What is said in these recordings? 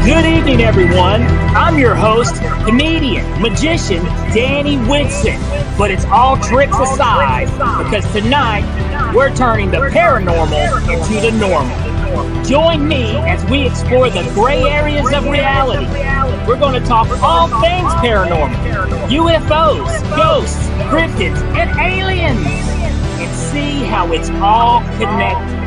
Good evening, everyone. I'm your host, comedian, magician, Danny Whitson. But it's all tricks aside, because tonight we're turning the paranormal into the normal. Join me as we explore the gray areas of reality. We're going to talk all things paranormal, UFOs, ghosts, cryptids, and aliens, and see how it's all connected.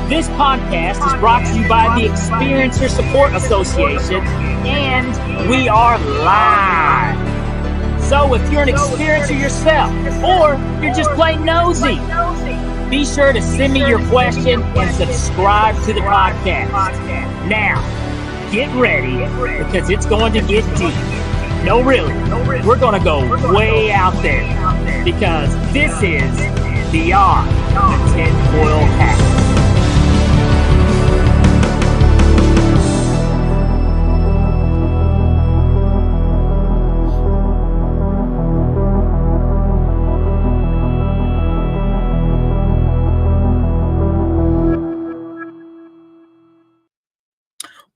This podcast is brought to you by the Experiencer Support Association, and we are live. So if you're an experiencer yourself, or you're just plain nosy, be sure to send me your question and subscribe to the podcast. Now, get ready, because it's going to get deep. No, really, we're going to go way out there, because this is Beyond the TinFoil Hat.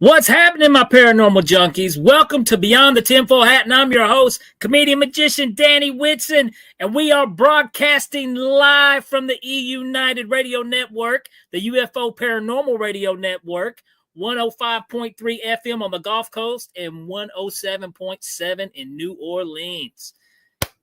What's happening, my paranormal junkies? Welcome to Beyond the TinFoil Hat, and I'm your host, comedian magician Danny Whitson, and we are broadcasting live from the E-United Radio Network, the UFO Paranormal Radio Network, 105.3 FM on the Gulf Coast and 107.7 in New Orleans.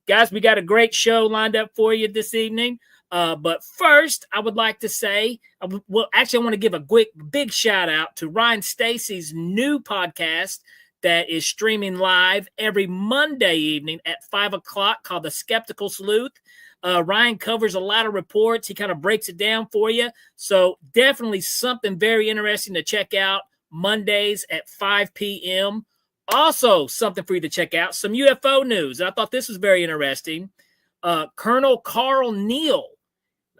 Guys, we got a great show lined up for you this evening. But first, I would like to say, I want to give a big shout out to Ryan Stacy's new podcast that is streaming live every Monday evening at 5 o'clock called The Skeptical Sleuth. Ryan covers a lot of reports. He kind of breaks it down for you. So definitely something very interesting to check out Mondays at 5 p.m. Also, something for you to check out, some UFO news. I thought this was very interesting. Colonel Carl Neal,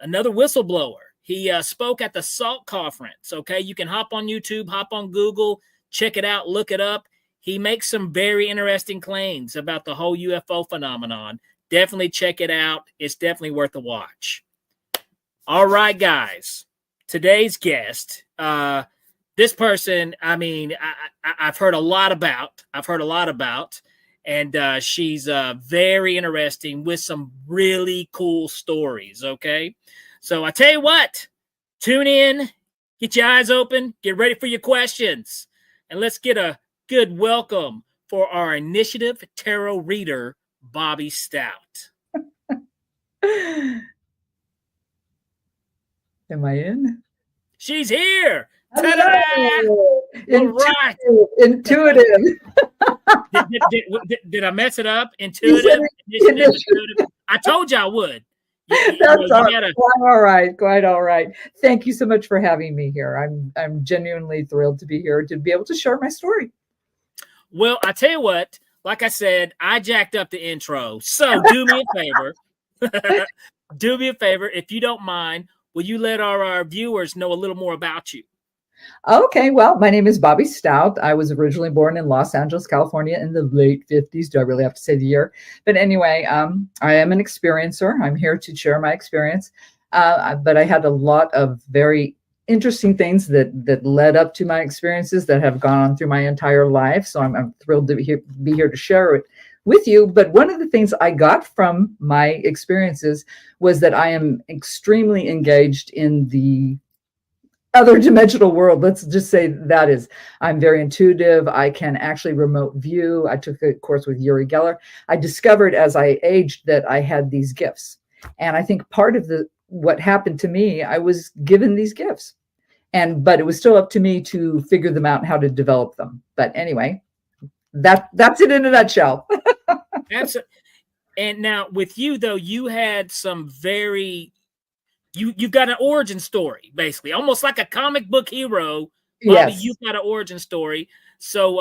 another whistleblower. He spoke at the SALT conference. Okay, you can hop on YouTube, hop on Google, check it out, look it up. He makes some very interesting claims about the whole UFO phenomenon. Definitely check it out. It's definitely worth a watch. All right, guys. Today's guest, this person, I've heard a lot about. And she's very interesting with some really cool stories, okay? So I tell you what, tune in, get your eyes open, get ready for your questions, and let's get a good welcome for our initiative tarot reader, Bobbi Stout. Am I in? She's here. Ta-da! Intuitive. Did I mess it up? Intuitive. I told you I would. That's quite all right. Thank you so much for having me here. I'm genuinely thrilled to be here to be able to share my story. Well, I tell you what, like I said, I jacked up the intro. So do me a favor. Do me a favor, if you don't mind, will you let our viewers know a little more about you? Okay, well, my name is Bobbi Stout. I was originally born in Los Angeles, California in the late 50s. Do I really have to say the year? But anyway, I am an experiencer. I'm here to share my experience. But I had a lot of very interesting things that led up to my experiences that have gone on through my entire life. So I'm thrilled to be here to share it with you. But one of the things I got from my experiences was that I am extremely engaged in the other dimensional world. Let's just say that is, I'm very intuitive. I can actually remote view. I took a course with Uri Geller. I discovered as I aged that I had these gifts. And I think part of what happened to me, I was given these gifts. But it was still up to me to figure them out and how to develop them. But anyway, that's it in a nutshell. Absolutely. And now with you, though, you had some very... You've got an origin story, basically, almost like a comic book hero. Bobbi, yes. You've got an origin story. So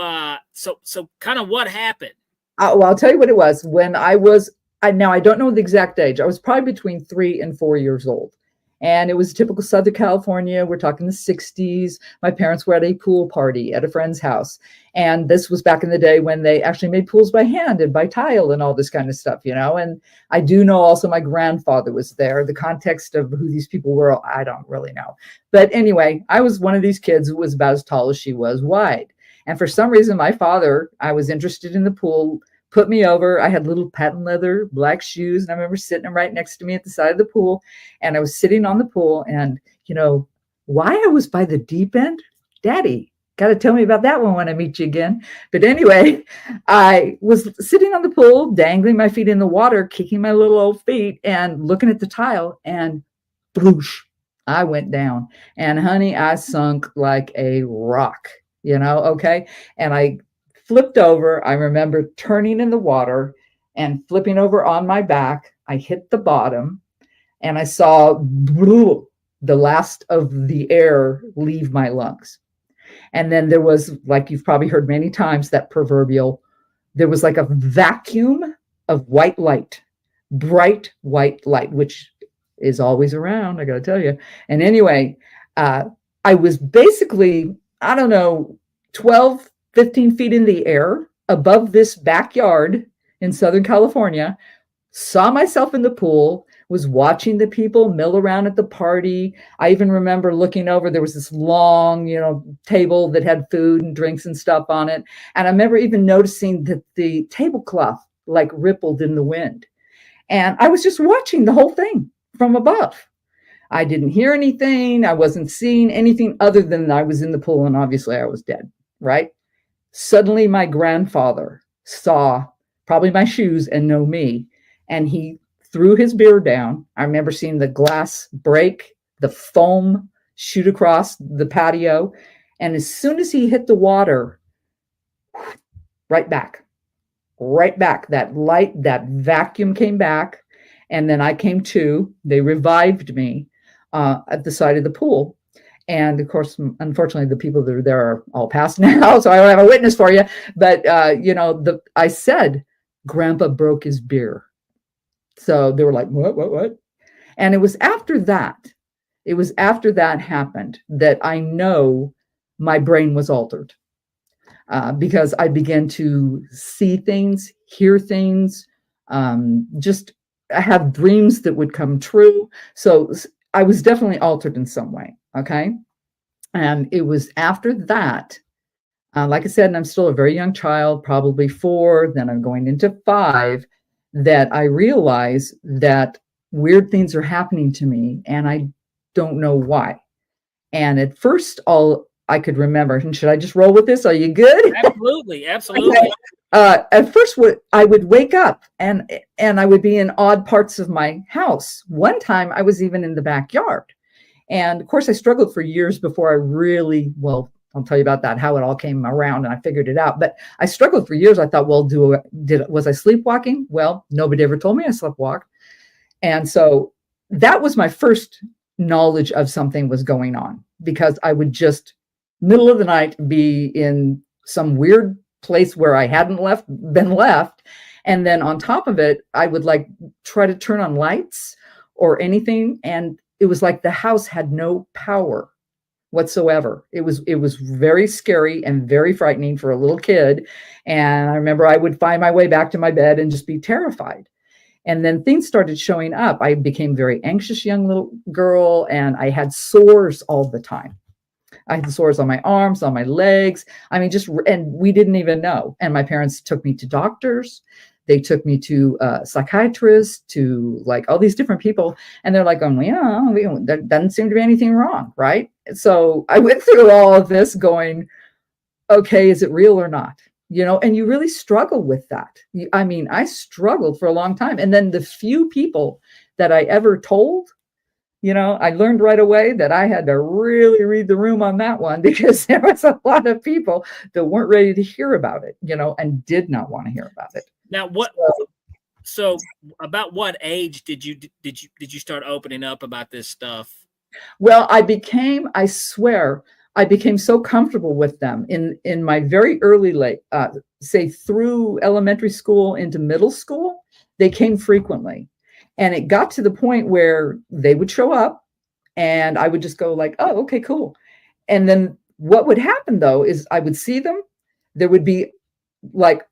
kind of what happened? Well, I'll tell you what it was. When now I don't know the exact age. I was probably between 3 and 4 years old. And it was typical Southern California. We're talking the 60s. My parents were at a pool party at a friend's house. And this was back in the day when they actually made pools by hand and by tile and all this kind of stuff, you know. And I do know also my grandfather was there. The context of who these people were, I don't really know. But anyway, I was one of these kids who was about as tall as she was wide. And for some reason, my father, I was interested in the pool, put me over. I had little patent leather, black shoes. And I remember sitting right next to me at the side of the pool. And I was sitting on the pool. And, why I was by the deep end, Daddy, got to tell me about that one when I meet you again. But anyway, I was sitting on the pool, dangling my feet in the water, kicking my little old feet and looking at the tile, and bloosh, I went down. And honey, I sunk like a rock, okay? And I flipped over. I remember turning in the water and flipping over on my back. I hit the bottom and I saw the last of the air leave my lungs. And then there was, like you've probably heard many times, that proverbial, there was like a vacuum of white light, bright white light, which is always around, I got to tell you. And anyway, I was basically, 12, 15 feet in the air above this backyard in Southern California, saw myself in the pool, was watching the people mill around at the party. I even remember looking over, there was this long, table that had food and drinks and stuff on it. And I remember even noticing that the tablecloth like rippled in the wind. And I was just watching the whole thing from above. I didn't hear anything. I wasn't seeing anything other than I was in the pool and obviously I was dead, right? Suddenly my grandfather saw probably my shoes and know me, and he threw his beer down. I remember seeing the glass break, the foam shoot across the patio. And as soon as he hit the water, right back, that light, that vacuum came back. And then I came to, they revived me at the side of the pool. And of course, unfortunately, the people that are there are all passed now, so I don't have a witness for you. But, I said, Grandpa broke his beer. So they were like, what? And it was after that happened that I know my brain was altered, because I began to see things, hear things, just have dreams that would come true. So I was definitely altered in some way. Okay. And it was after that, like I said, and I'm still a very young child, probably 4, then I'm going into 5, that I realize that weird things are happening to me and I don't know why. And at first, all I could remember, and should I just roll with this? Are you good? Absolutely. Okay. At first, I would wake up and I would be in odd parts of my house. One time I was even in the backyard. And of course, I struggled for years before I really, I'll tell you about that, how it all came around and I figured it out. But I struggled for years. I thought, was I sleepwalking? Well, nobody ever told me I sleepwalked. And so that was my first knowledge of something was going on, because I would just middle of the night be in some weird place where I hadn't been left. And then on top of it, I would like try to turn on lights or anything. And it was like the house had no power whatsoever. It was very scary and very frightening for a little kid. And I remember I would find my way back to my bed and just be terrified. And then things started showing up. I became a very anxious young little girl, and I had sores all the time. I had sores on my arms, on my legs. I mean, and we didn't even know. And my parents took me to doctors. They took me to psychiatrists, to like all these different people. And they're like, there doesn't seem to be anything wrong, right? So I went through all of this going, okay, is it real or not? And you really struggle with that. I mean, I struggled for a long time. And then the few people that I ever told, I learned right away that I had to really read the room on that one, because there was a lot of people that weren't ready to hear about it, and did not want to hear about it. Now, so about what age did you start opening up about this stuff? Well, I swear, I became so comfortable with them in my very early say through elementary school into middle school. They came frequently, and it got to the point where they would show up and I would just go like, oh, okay, cool. And then what would happen though is I would see them. There would be like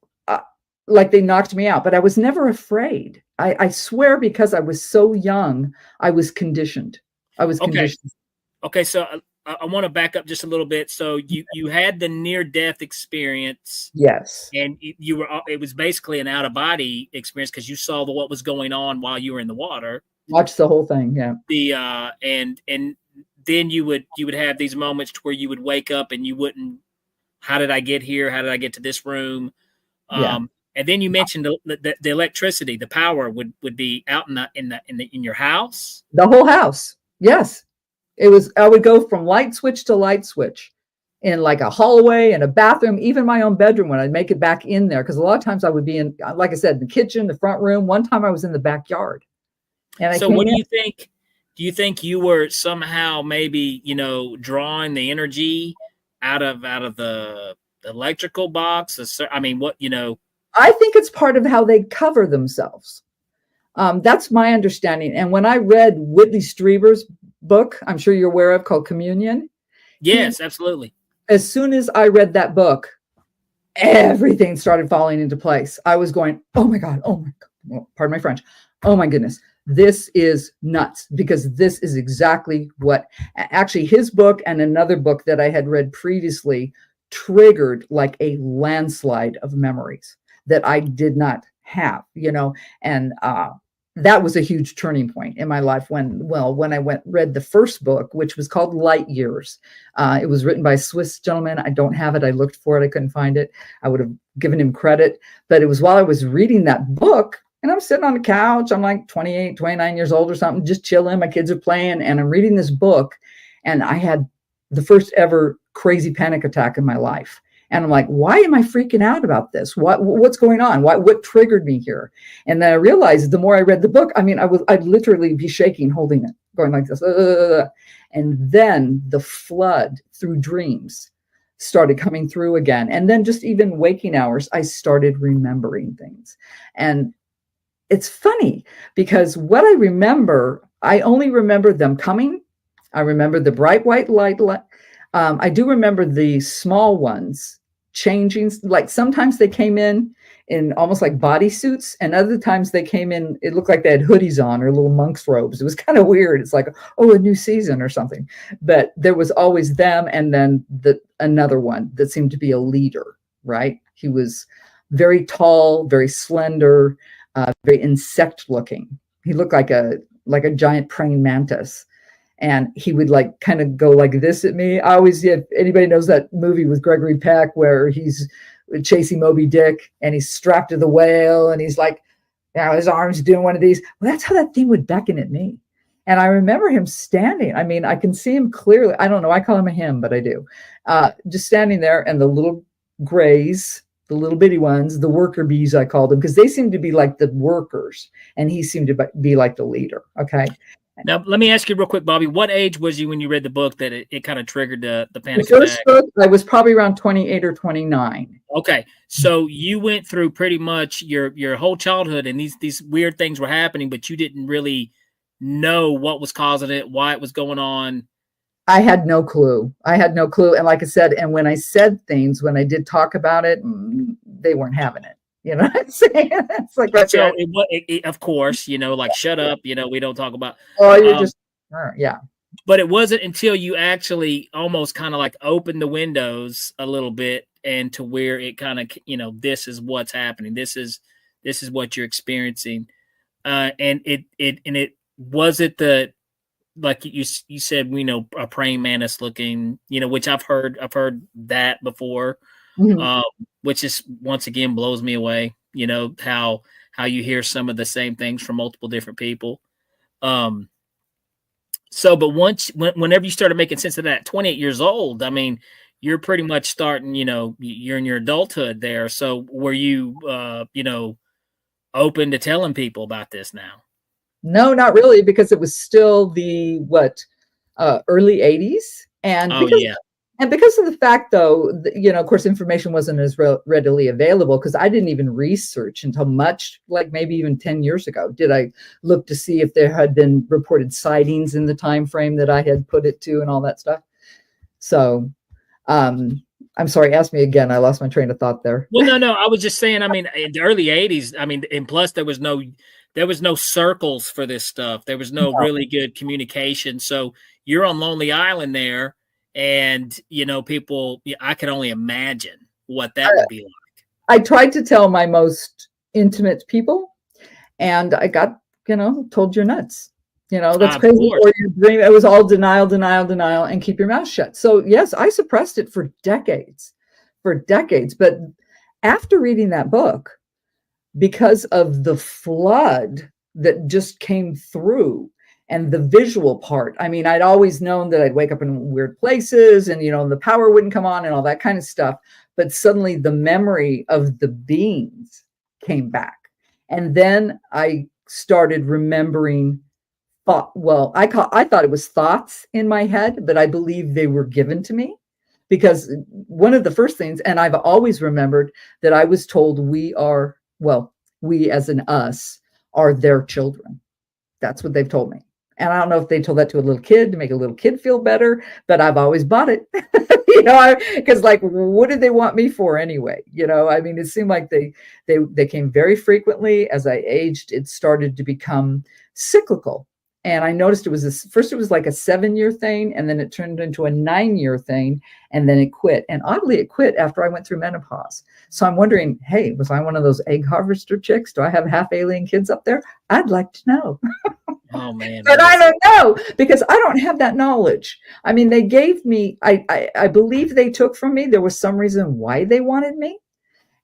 they knocked me out, but I was never afraid. I swear, because I was so young, I was conditioned. Okay, so I want to back up just a little bit. So you had the near death experience. Yes. And you were, it was basically an out of body experience because you saw what was going on while you were in the water. Watch the whole thing. Yeah. And then you would have these moments where you would wake up and you wouldn't, how did I get here? How did I get to this room? Yeah. And then you mentioned the electricity, the power would be out in your house. The whole house. Yes. It was, I would go from light switch to light switch in like a hallway and a bathroom, even my own bedroom when I'd make it back in there. Because a lot of times I would be in, like I said, the kitchen, the front room. One time I was in the backyard. And so what do you think? Do you think you were somehow maybe, drawing the energy out of the electrical box? I mean, what, I think it's part of how they cover themselves. That's my understanding. And when I read Whitley Strieber's book, I'm sure you're aware of, called Communion. Yes, absolutely. As soon as I read that book, everything started falling into place. I was going, oh my God, well, pardon my French. Oh my goodness, this is nuts, because this is exactly what actually his book and another book that I had read previously triggered like a landslide of memories that I did not have, and that was a huge turning point in my life when I read the first book, which was called Light Years. It was written by a Swiss gentleman. I don't have it. I looked for it. I couldn't find it. I would have given him credit, but it was while I was reading that book and I'm sitting on the couch. I'm like 28, 29 years old or something, just chilling. My kids are playing and I'm reading this book, and I had the first ever crazy panic attack in my life. And I'm like, why am I freaking out about this? What's going on? What triggered me here? And then I realized the more I read the book, I mean, I'd literally be shaking, holding it, going like this. And then the flood through dreams started coming through again. And then just even waking hours, I started remembering things. And it's funny because what I remember, I only remember them coming. I remember the bright white light. I do remember the small ones changing. Like sometimes they came in almost like bodysuits, and other times they came in, it looked like they had hoodies on or little monk's robes. It was kind of weird. It's like, oh, a new season or something. But there was always them, and then another one that seemed to be a leader, right? He was very tall, very slender, very insect looking. He looked like a giant praying mantis. And he would like kind of go like this at me. I always, if anybody knows that movie with Gregory Peck where he's chasing Moby Dick and he's strapped to the whale and he's like, his arms doing one of these. Well, that's how that thing would beckon at me. And I remember him standing. I mean, I can see him clearly. I don't know. I call him a him, but I do. Just standing there, and the little grays, the little bitty ones, the worker bees, I called them, because they seemed to be like the workers and he seemed to be like the leader. Okay. Now, let me ask you real quick, Bobbi, what age was you when you read the book that it kind of triggered the panic attack? The first book, I was probably around 28 or 29. Okay. So you went through pretty much your whole childhood and these weird things were happening, but you didn't really know what was causing it, why it was going on. I had no clue. And like I said, and when I said things, when I did talk about it, they weren't having it. You know what I'm saying? It's like, so of course, like, shut up, we don't talk about. Oh, you're just, yeah. But it wasn't until you actually almost kind of like opened the windows a little bit and to where it kind of, this is what's happening. This is what you're experiencing. And it was it the, like you said, a praying mantis looking, which I've heard that before. Mm-hmm. Which is once again blows me away, how you hear some of the same things from multiple different people. But whenever you started making sense of that, 28 years old, I mean, you're pretty much starting, you're in your adulthood there. So were you, open to telling people about this now? No, not really, because it was still the early 80s. And because of the fact, though, of course, information wasn't as readily available, because I didn't even research until much, like maybe even 10 years ago, did I look to see if there had been reported sightings in the time frame that I had put it to and all that stuff. So I'm sorry, ask me again. I lost my train of thought there. Well, no, I was just saying, I mean, in the early 80s, I mean, and plus there was no circles for this stuff. There was no really good communication. So you're on Lonely Island there. And, people, I can only imagine what that would be like. I tried to tell my most intimate people, and I got, told you're nuts. That's crazy. Or your dream. It was all denial, denial, denial, and keep your mouth shut. So yes, I suppressed it for decades. But after reading that book, because of the flood that just came through and the visual part, I mean, I'd always known that I'd wake up in weird places and, the power wouldn't come on and all that kind of stuff. But suddenly the memory of the beings came back. And then I started remembering thought. Well, I thought it was thoughts in my head, but I believe they were given to me, because one of the first things, and I've always remembered that I was told we as in us are their children. That's what they've told me. And I don't know if they told that to a little kid to make a little kid feel better, but I've always bought it, because like, what did they want me for anyway? I mean, it seemed like they came very frequently. As I aged, it started to become cyclical. And I noticed first it was like a 7-year thing, and then it turned into a 9-year thing, and then it quit. And oddly, it quit after I went through menopause. So I'm wondering, hey, was I one of those egg harvester chicks? Do I have half alien kids up there? I'd like to know. Oh man. But I don't know, because I don't have that knowledge. I mean, they gave me, I believe they took from me. There was some reason why they wanted me.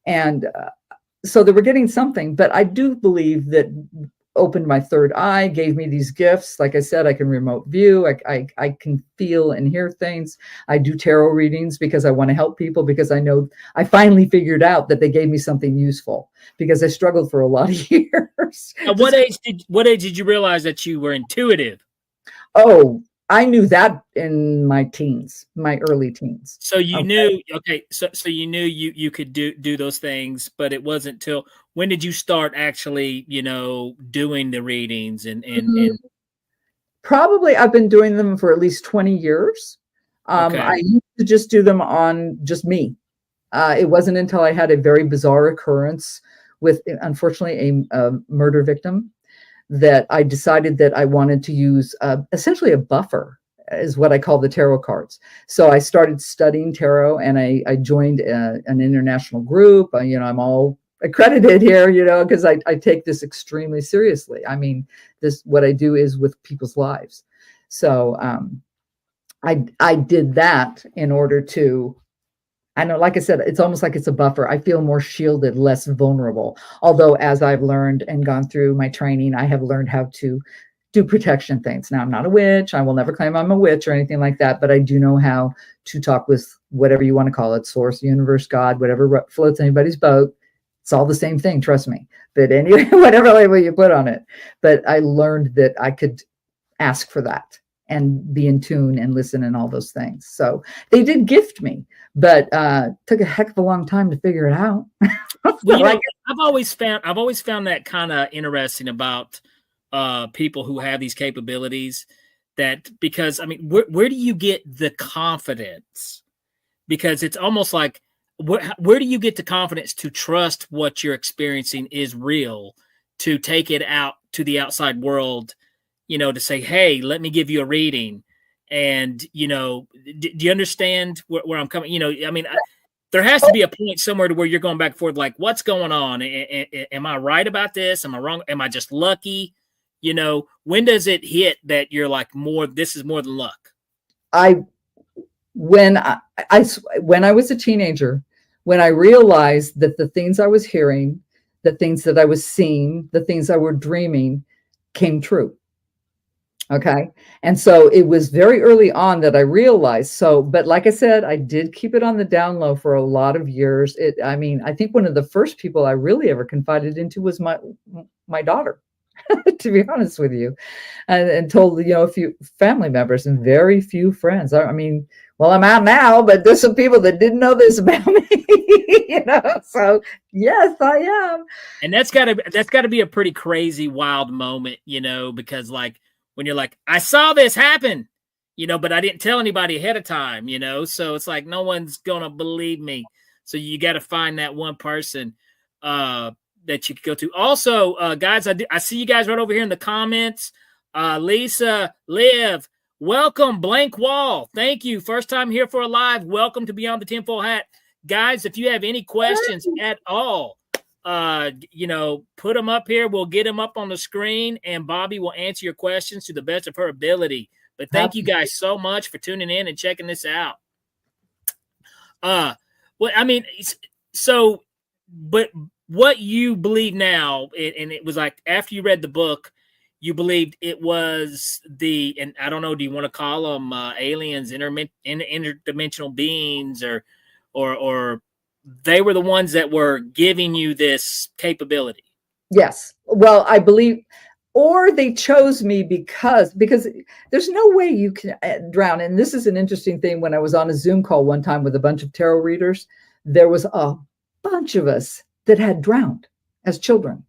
And so they were getting something, but I do believe that opened my third eye, gave me these gifts. Like I said, I can remote view. I can feel and hear things. I do tarot readings because I want to help people, because I know I finally figured out that they gave me something useful, because I struggled for a lot of years. At what age did you realize that you were intuitive? Oh, I knew that in my early teens. So you knew, okay. So you knew you could do those things, but it wasn't till when did you start actually, doing the readings and probably I've been doing them for at least 20 years. I used to just do them on just me. It wasn't until I had a very bizarre occurrence with, unfortunately, a murder victim, that I decided that I wanted to use essentially a buffer, is what I call the tarot cards. So I started studying tarot, and I joined an international group. I'm all accredited here, because I take this extremely seriously. I mean, what I do is with people's lives. So I did that in order to, I know, like I said, it's almost like it's a buffer. I feel more shielded, less vulnerable. Although, as I've learned and gone through my training, I have learned how to do protection things. Now, I'm not a witch. I will never claim I'm a witch or anything like that, but I do know how to talk with whatever you want to call it, source, universe, God, whatever floats anybody's boat. It's all the same thing, trust me. But anyway, whatever label you put on it. But I learned that I could ask for that and be in tune and listen and all those things. So they did gift me, but took a heck of a long time to figure it out. Well, I've always found that kind of interesting about people who have these capabilities, that because I mean, where do you get the confidence? Because it's almost like, where do you get the confidence to trust what you're experiencing is real, to take it out to the outside world, to say, hey, let me give you a reading. And, do you understand where I'm coming? I mean, there has to be a point somewhere to where you're going back and forth, like, what's going on? Am I right about this? Am I wrong? Am I just lucky? When does it hit that you're like, this is more than luck? When I was a teenager, when I realized that the things I was hearing, the things that I was seeing, the things I were dreaming came true. Okay. And so it was very early on that I realized. But like I said, I did keep it on the down low for a lot of years. I think one of the first people I really ever confided into was my daughter, to be honest with you, and told, a few family members and very few friends. I mean, well, I'm out now, but there's some people that didn't know this about me, so yes, I am. And that's gotta be a pretty crazy, wild moment, because like, when you're like, I saw this happen, but I didn't tell anybody ahead of time, so it's like, no one's going to believe me. So you got to find that one person that you could go to. Also, guys, I see you guys right over here in the comments. Lisa, Liv, Welcome, Blank Wall. Thank you. First time here for a live. Welcome to Beyond the Tinfoil Hat. Guys, if you have any questions at all, put them up here. We'll get them up on the screen, and Bobbi will answer your questions to the best of her ability. But thank you guys so much for tuning in and checking this out. But what you believe now, and it was like after you read the book, you believed it was and I don't know, do you want to call them aliens, interdimensional beings, or they were the ones that were giving you this capability? Yes. Well, I believe, or they chose me because there's no way you can drown. And this is an interesting thing. When I was on a Zoom call one time with a bunch of tarot readers, there was a bunch of us that had drowned as children.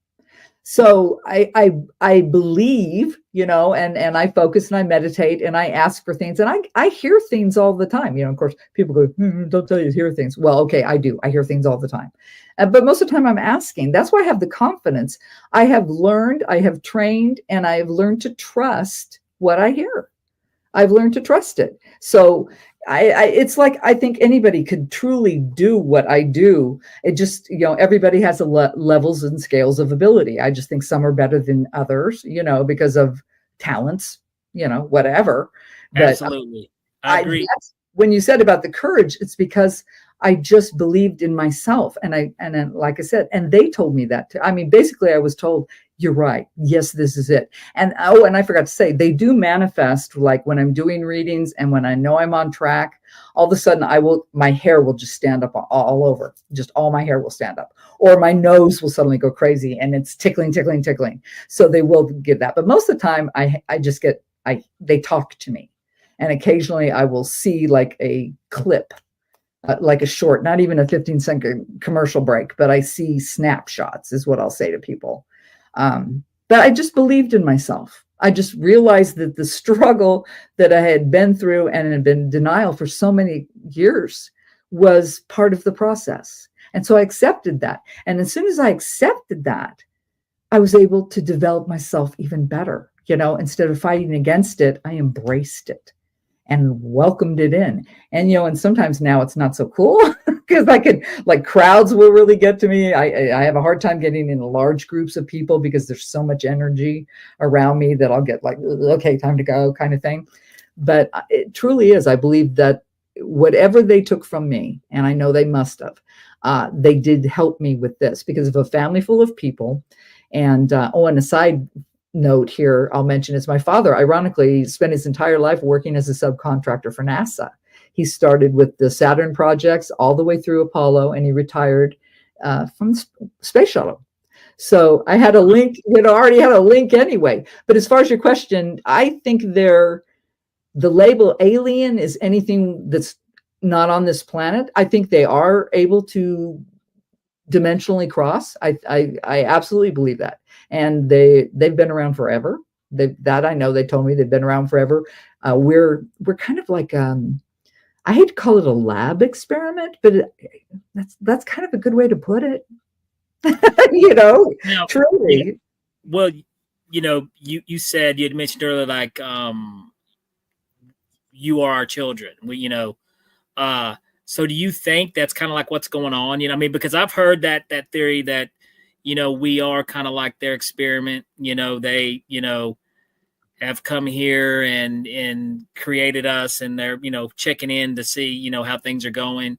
So I believe, and I focus and I meditate and I ask for things, and I hear things all the time. Of course, people go, don't tell you to hear things. Well, okay, I do. I hear things all the time. But most of the time I'm asking. That's why I have the confidence. I have learned, I have trained, and I have learned to trust what I hear. I've learned to trust it. So it's like, I think anybody could truly do what I do. It just, everybody has levels and scales of ability. I just think some are better than others, because of talents, whatever. But absolutely. I agree. When you said about the courage, it's because I just believed in myself. And like I said, and they told me that too. I mean, basically I was told, you're right. Yes, this is it. And I forgot to say, they do manifest, like when I'm doing readings and when I know I'm on track, all of a sudden my hair will just stand up all over. Just all my hair will stand up, or my nose will suddenly go crazy and it's tickling. So they will give that. But most of the time I just they talk to me, and occasionally I will see like a clip, like a short, not even a 15-second commercial break, but I see snapshots is what I'll say to people. But I just believed in myself. I just realized that the struggle that I had been through and had been in denial for so many years was part of the process. And so I accepted that. And as soon as I accepted that, I was able to develop myself even better. Instead of fighting against it, I embraced it and welcomed it in. And, and sometimes now it's not so cool because crowds will really get to me. I have a hard time getting in large groups of people because there's so much energy around me that I'll get like, okay, time to go kind of thing. But it truly is. I believe that whatever they took from me, and I know they must have, they did help me with this because of a family full of people. And, and a side note here I'll mention is my father, ironically, spent his entire life working as a subcontractor for NASA. He started with the Saturn projects all the way through Apollo, and he retired from the space shuttle. So I had a link, already had a link anyway. But as far as your question, I think the label alien is anything that's not on this planet. I think they are able to dimensionally cross. I absolutely believe that. And they've been around forever. That I know. They told me they've been around forever. We're kind of like I hate to call it a lab experiment, but that's kind of a good way to put it. Now, truly. Well, you said, you had mentioned earlier, like you are our children. So do you think that's kind of like what's going on? Because I've heard that theory that, we are kind of like their experiment. They, have come here and created us, and they're, checking in to see, how things are going.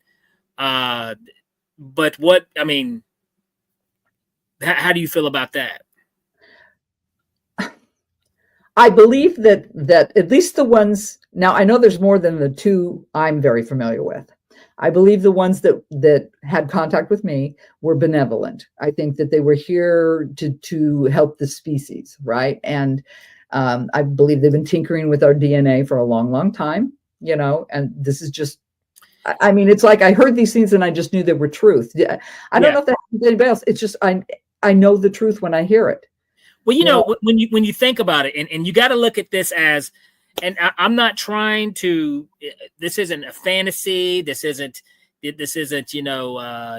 But how do you feel about that? I believe that at least the ones, now I know there's more than the two I'm very familiar with. I believe the ones that had contact with me were benevolent. I think that they were here to help the species, right? And I believe they've been tinkering with our DNA for a long, long time, and this is just, it's like I heard these things and I just knew they were truth. I don't know if that happens to anybody else. It's just, I know the truth when I hear it. Well, when you think about it, and you got to look at this as, and I'm not trying to, this isn't a fantasy. This isn't,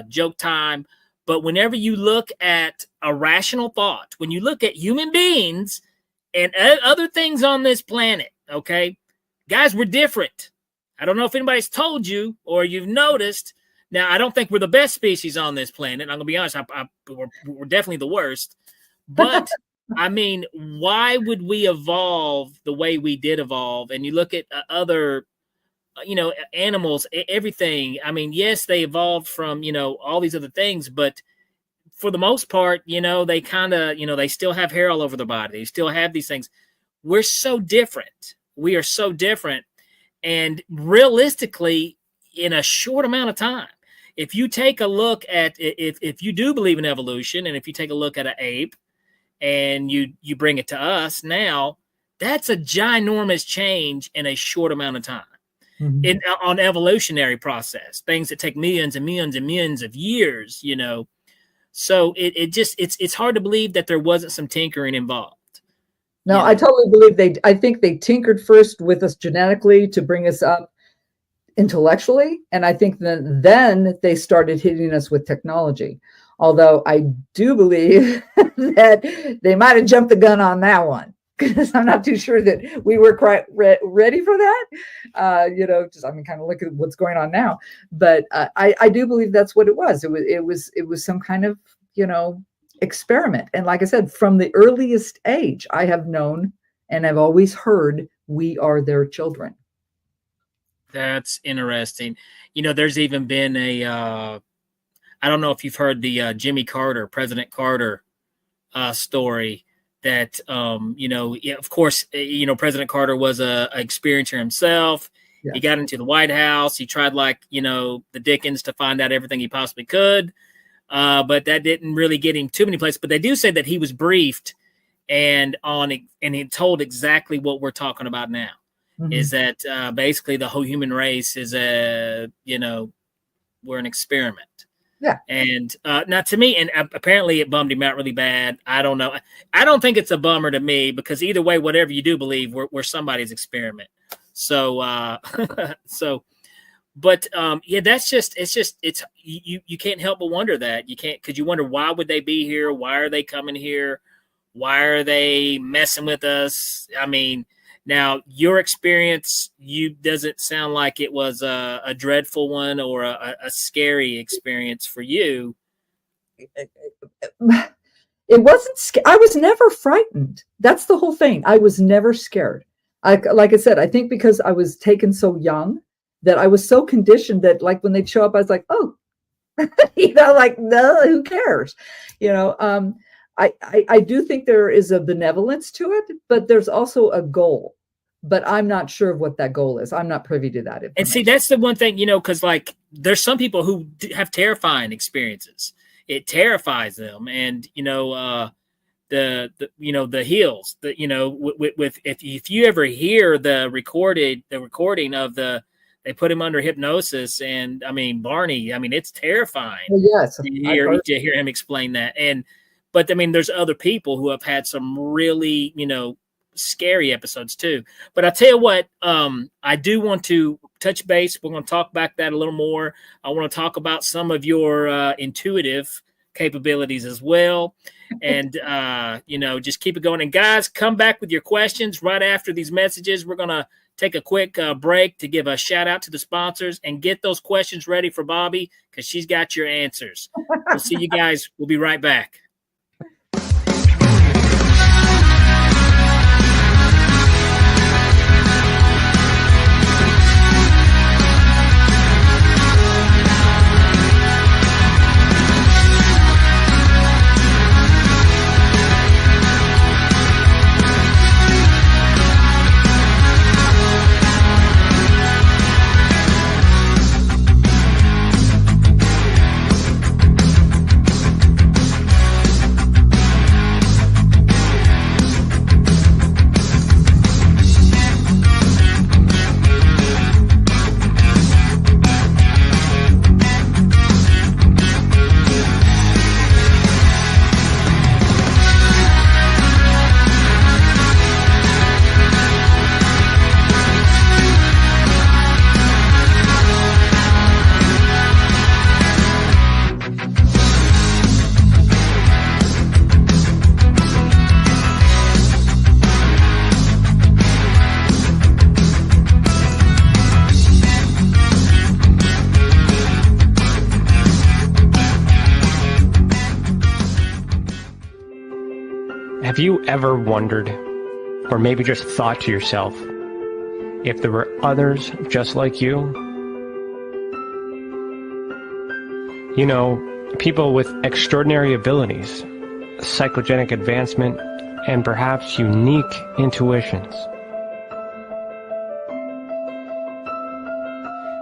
joke time. But whenever you look at a rational thought, when you look at human beings and other things on this planet, okay, guys, we're different. I don't know if anybody's told you or you've noticed. Now, I don't think we're the best species on this planet. I'm going to be honest. We're definitely the worst. But, I mean, why would we evolve the way we did evolve? And you look at other, animals, everything. I mean, yes, they evolved from, all these other things. But for the most part, they kind of, they still have hair all over their body. They still have these things. We're so different. We are so different. And realistically, in a short amount of time, if you take a look at, if you do believe in evolution, and if you take a look at an ape and you bring it to us now, that's a ginormous change in a short amount of time on evolutionary process, things that take millions and millions and millions of years, So it's hard to believe that there wasn't some tinkering involved. No, I totally believe I think they tinkered first with us genetically to bring us up intellectually. And I think then they started hitting us with technology. Although I do believe that they might have jumped the gun on that one, because I'm not too sure that we were quite ready for that. Kind of look at what's going on now. But I do believe that's what it was. It was some kind of, experiment. And like I said, from the earliest age, I have known and I've always heard we are their children. That's interesting. There's even been I don't know if you've heard the President Carter story that, of course, President Carter was a experiencer himself. Yeah. He got into the White House. He tried the Dickens to find out everything he possibly could. But that didn't really get him too many places. But they do say that he was briefed and he told exactly what we're talking about now. Is that basically the whole human race is we're an experiment. Yeah. And now to me, and apparently it bummed him out really bad. I don't know. I don't think it's a bummer to me, because either way, whatever you do believe, we're somebody's experiment. So, but you can't help but wonder that. You can't, because you wonder, why would they be here? Why are they coming here? Why are they messing with us? I mean, now your experience, doesn't sound like it was a dreadful one or a scary experience for you. It wasn't. I was never frightened. That's the whole thing. I was never scared. Like I said, I think because I was taken so young, that I was so conditioned that, like, when they'd show up, I was like, oh, no, who cares? I do think there is a benevolence to it, but there's also a goal. But I'm not sure of what that goal is. I'm not privy to that information. And see, that's the one thing, because there's some people who have terrifying experiences. It terrifies them, and the hills. With if you ever hear the recording of they put him under hypnosis, and I mean Barney. I mean, it's terrifying. Well, yes, to hear him explain that. But I mean, there's other people who have had some really scary episodes too. But I tell you what, I do want to touch base. We're going to talk back that a little more. I want to talk about some of your intuitive capabilities as well, and just keep it going. And guys, come back with your questions right after these messages. We're going to take a quick break to give a shout out to the sponsors and get those questions ready for Bobbi, because she's got your answers. We'll see you guys. We'll be right back. Have you ever wondered, or maybe just thought to yourself, if there were others just like you? You know, people with extraordinary abilities, psychogenic advancement, and perhaps unique intuitions.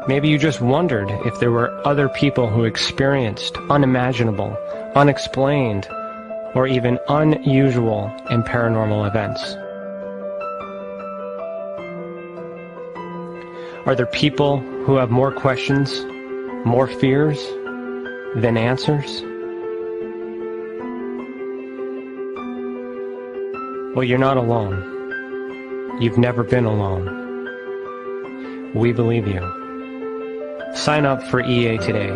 Maybe you just wondered if there were other people who experienced unimaginable, unexplained, or even unusual and paranormal events. Are there people who have more questions, more fears than answers? Well, you're not alone. You've never been alone. We believe you. Sign up for EA today.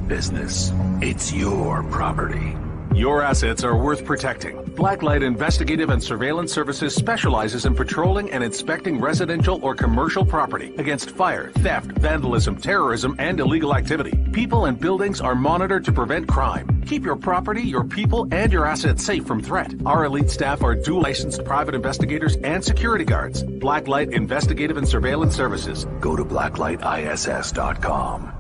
Business. It's your property. Your assets are worth protecting. Blacklight Investigative and Surveillance Services specializes in patrolling and inspecting residential or commercial property against fire, theft, vandalism, terrorism, and illegal activity. People and buildings are monitored to prevent crime. Keep your property, your people, and your assets safe from threat. Our elite staff are dual licensed private investigators and security guards. Blacklight Investigative and Surveillance Services. Go to blacklightiss.com.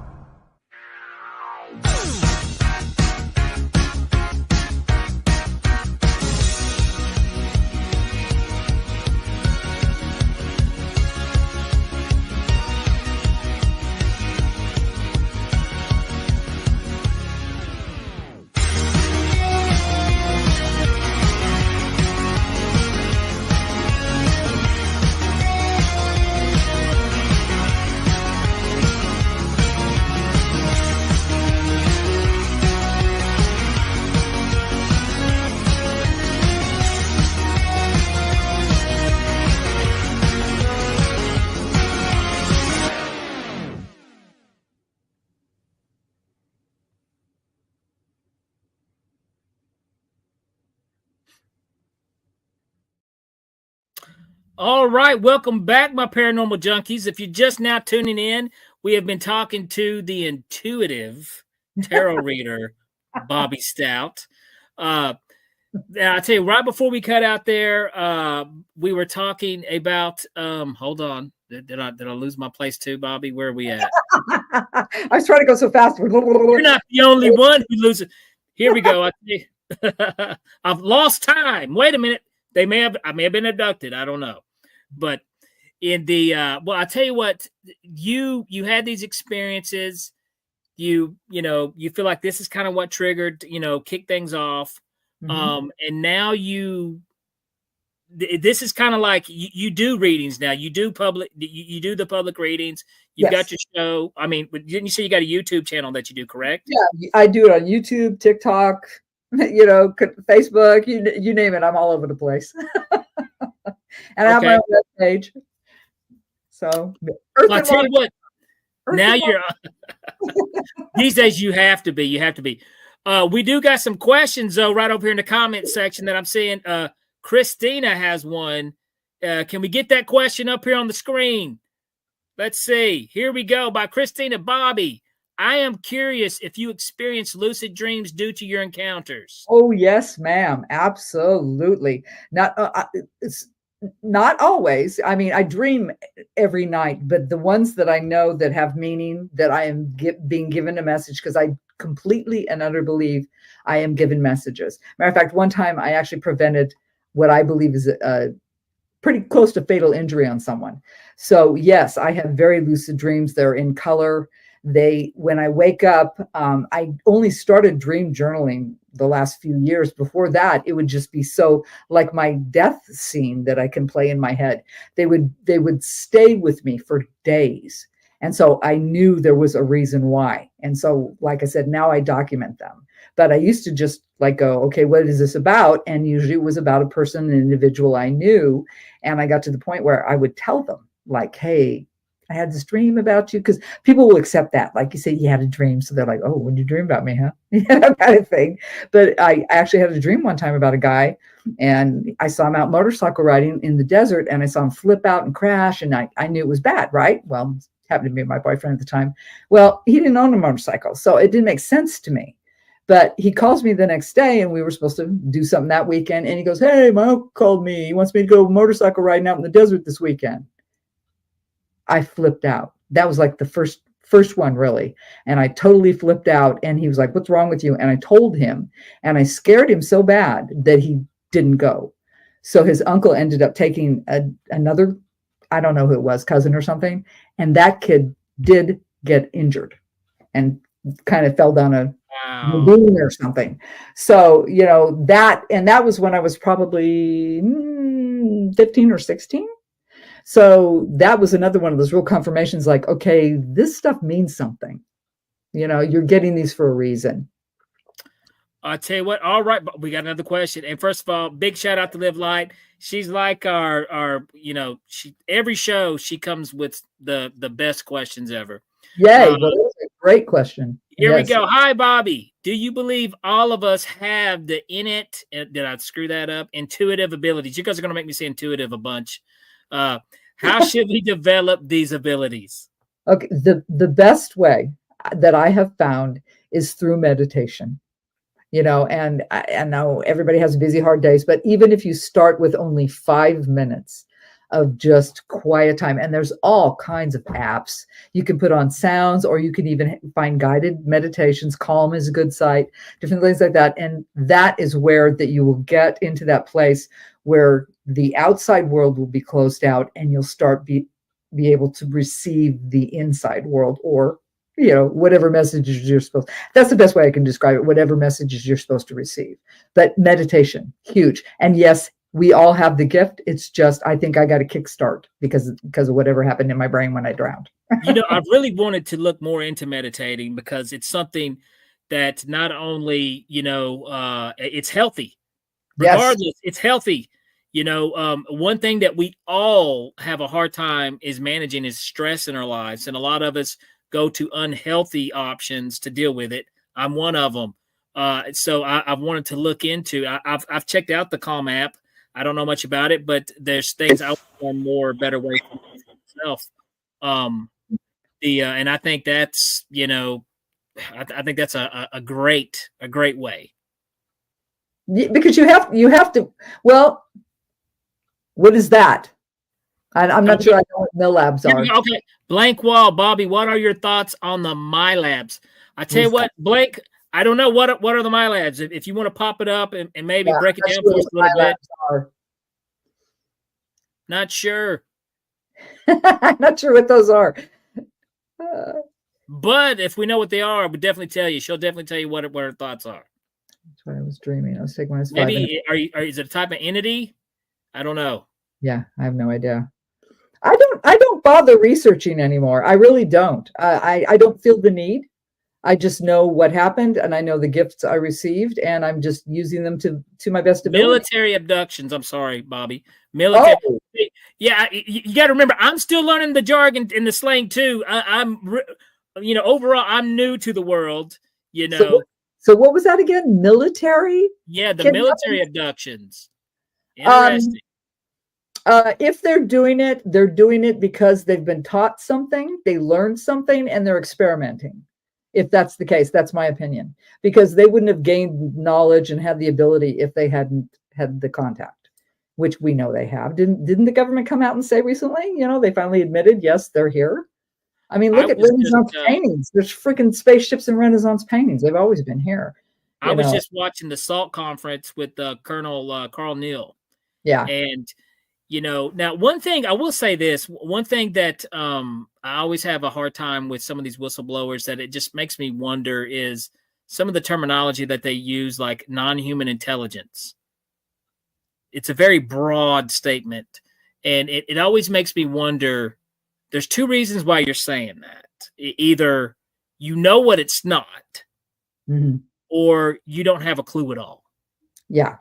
All right, welcome back, my paranormal junkies. If you're just now tuning in, we have been talking to the intuitive tarot reader, Bobbi Stout. I'll tell you, right before we cut out there, we were talking about, hold on, did I lose my place too, Bobbi? Where are we at? I was trying to go so fast. You're not the only one who loses. Here we go. I've lost time. Wait a minute. I may have been abducted. I don't know. But in the well, I tell you what, you had these experiences. You feel like this is kind of what triggered, kick things off. Mm-hmm. And now this is kind of like you do readings now. You do you do the public readings. You've got your show. I mean, didn't you say you got a YouTube channel that you do, correct? Yeah, I do it on YouTube, TikTok, Facebook, you name it. I'm all over the place. And I have my own web page. So I'll tell you what, now you're these days you have to be. We do got some questions though right over here in the comment section that I'm seeing. Christina has one. Can we get that question up here on the screen? Let's see. Here we go, by Christina. Bobbi, I am curious if you experience lucid dreams due to your encounters. Oh, yes, ma'am. Absolutely. Not Not always. I mean, I dream every night, but the ones that I know that have meaning, that I am being given a message, because I completely and utterly believe I am given messages. Matter of fact, one time I actually prevented what I believe is a pretty close to fatal injury on someone. So yes, I have very lucid dreams. They're in color. When I wake up, I only started dream journaling the last few years. Before that, it would just be so like my death scene that I can play in my head. They would stay with me for days. And so I knew there was a reason why. And so, like I said, now I document them. But I used to just like go, okay, what is this about? And usually it was about a person, an individual I knew. And I got to the point where I would tell them, like, hey, I had this dream about you, because people will accept that. Like you say, you had a dream. So they're like, oh, when did you dream about me, huh? Kind of thing. But I actually had a dream one time about a guy, and I saw him out motorcycle riding in the desert, and I saw him flip out and crash. And I knew it was bad, right? Well, it happened to be my boyfriend at the time. Well, he didn't own a motorcycle, so it didn't make sense to me. But he calls me the next day, and we were supposed to do something that weekend. And he goes, hey, my uncle called me. He wants me to go motorcycle riding out in the desert this weekend. I flipped out. That was like the first one, really. And I totally flipped out. And he was like, what's wrong with you? And I told him, and I scared him so bad that he didn't go. So his uncle ended up taking another, I don't know who it was, cousin or something. And that kid did get injured and kind of fell down a ravine or something. So, that was when I was probably 15 or 16. So that was another one of those real confirmations, like, okay, this stuff means something. You're getting these for a reason. I'll tell you what. All right, but we got another question. And first of all, big shout out to Live Light. She's like our every show she comes with the best questions ever. Yay, well, that's a great question. Here we go. Hi, Bobbi. Do you believe all of us have the innate, did I screw that up? Intuitive abilities. You guys are going to make me say intuitive a bunch. How should we develop these abilities? Okay, the best way that I have found is through meditation. And I know everybody has busy, hard days, but even if you start with only 5 minutes of just quiet time, and there's all kinds of apps you can put on sounds, or you can even find guided meditations. Calm is a good site, different things like that. And that is where that you will get into that place where the outside world will be closed out, and you'll start be able to receive the inside world, or whatever messages you're supposed. That's the best way I can describe it. Whatever messages you're supposed to receive. But meditation, huge. And yes, we all have the gift. It's just, I think I got a kickstart because of whatever happened in my brain when I drowned. I really wanted to look more into meditating, because it's something that not only, it's healthy. Regardless, yes. It's healthy. One thing that we all have a hard time is managing is stress in our lives. And a lot of us go to unhealthy options to deal with it. I'm one of them. So I've wanted to look into, I've checked out the Calm app. I don't know much about it, but there's things out there, better way for myself. And I think that's, I think that's a great way. Because you have to, well, what is that? I'm not sure I know what MilLabs are. Okay. Blank wall, Bobbi, what are your thoughts on the MyLabs? I tell you what, Blake, I don't know what are the MyLabs. If you want to pop it up and maybe break it down for us a little bit. Not sure. I'm not sure what those are. But if we know what they are, we'll definitely tell you. She'll definitely tell you what her thoughts are. That's what I was dreaming. I was taking my maybe is it a type of entity? I don't know. Yeah, I have no idea. I don't bother researching anymore. I really don't. I don't feel the need. I just know what happened, and I know the gifts I received, and I'm just using them to my best ability. Military abductions. I'm sorry, Bobbi. Military. Oh. Yeah, you got to remember, I'm still learning the jargon and the slang too. Overall, I'm new to the world. So what was that again? Military? Yeah, the military abductions. Interesting. If they're doing it because they've been taught something, they learned something, and they're experimenting. If that's the case, that's my opinion, because they wouldn't have gained knowledge and had the ability if they hadn't had the contact. which we know they have. Didn't the government come out and say recently, they finally admitted, yes, they're here. I mean, look at Renaissance paintings. There's freaking spaceships and Renaissance paintings. They've always been here. I was just watching the SALT conference with Colonel Carl Neal. Yeah. And, now one thing, I will say this, one thing that I always have a hard time with some of these whistleblowers that it just makes me wonder is some of the terminology that they use, like non-human intelligence. It's a very broad statement. And it always makes me wonder, there's two reasons why you're saying that. Either you know what it's not, or you don't have a clue at all. Yeah.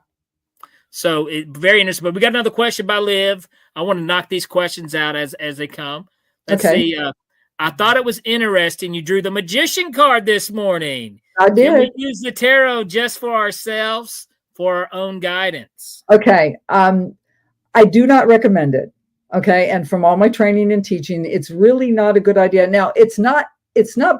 So very interesting. But we got another question by Liv. I want to knock these questions out as they come. Let's see. I thought it was interesting. You drew the magician card this morning. I did. Can we use the tarot just for ourselves, for our own guidance? Okay. I do not recommend it. Okay. And from all my training and teaching, it's really not a good idea. Now, it's not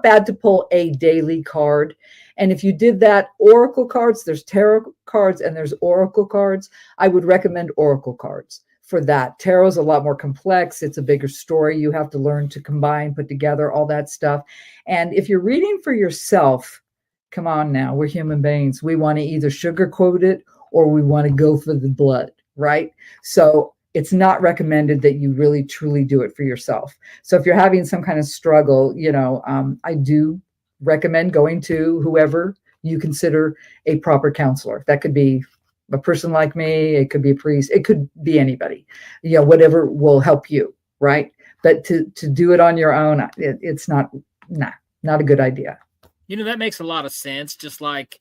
bad to pull a daily card. And if you did that, oracle cards, there's tarot cards and there's oracle cards. I would recommend oracle cards for that. Tarot is a lot more complex. It's a bigger story. You have to learn to combine, put together, all that stuff. And if you're reading for yourself, come on now, we're human beings. We want to either sugarcoat it or we want to go for the blood, right? So it's not recommended that you really truly do it for yourself. So if you're having some kind of struggle, I do recommend going to whoever you consider a proper counselor. That could be a person like me. It could be a priest. It could be anybody, whatever will help you. Right. But to do it on your own, it's not a good idea. That makes a lot of sense. Just like,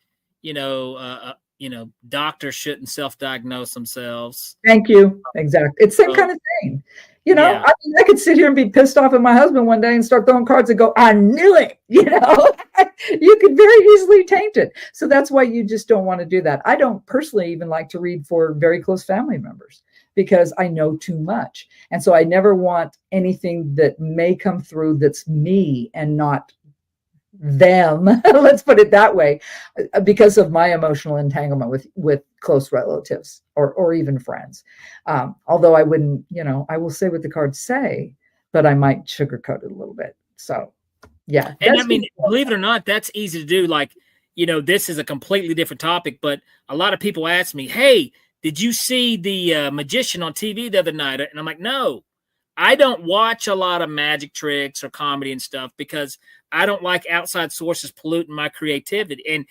doctors shouldn't self-diagnose themselves. Thank you. Exactly. It's the same kind of thing. Yeah. I could sit here and be pissed off at my husband one day and start throwing cards and go, I knew it. You could very easily taint it. So that's why you just don't want to do that. I don't personally even like to read for very close family members because I know too much. And so I never want anything that may come through that's me and not them, let's put it that way, because of my emotional entanglement with close relatives or even friends. Although I wouldn't, I will say what the cards say, but I might sugarcoat it a little bit. So yeah. And I mean, believe it or not, that's easy to do. Like, this is a completely different topic, but a lot of people ask me, hey, did you see the magician on TV the other night? And I'm like, no, I don't watch a lot of magic tricks or comedy and stuff because I don't like outside sources polluting my creativity. And,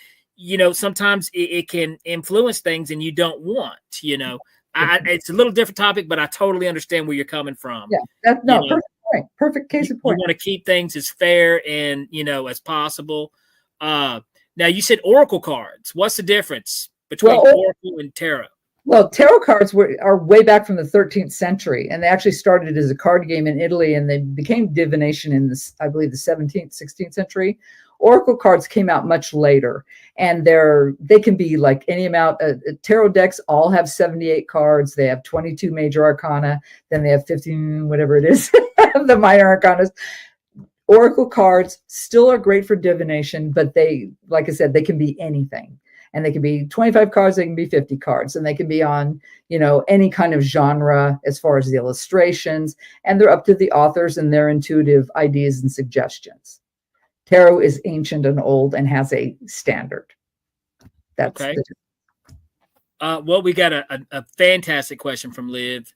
sometimes it can influence things and you don't want, it's a little different topic, but I totally understand where you're coming from. Yeah, that's perfect point. Perfect case of point. You want to keep things as fair and, as possible. Now you said oracle cards. What's the difference between oracle and tarot? Well, tarot cards are way back from the 13th century, and they actually started as a card game in Italy, and they became divination in I believe, the 17th, 16th century. Oracle cards came out much later, and they can be like any amount. Tarot decks all have 78 cards. They have 22 major arcana. Then they have 15, whatever it is, the minor arcanas. Oracle cards still are great for divination, but they, like I said, they can be anything. And they can be 25 cards, they can be 50 cards, and they can be on, any kind of genre as far as the illustrations, and they're up to the authors and their intuitive ideas and suggestions. Tarot is ancient and old and has a standard. That's okay. Well, we got a fantastic question from Liv.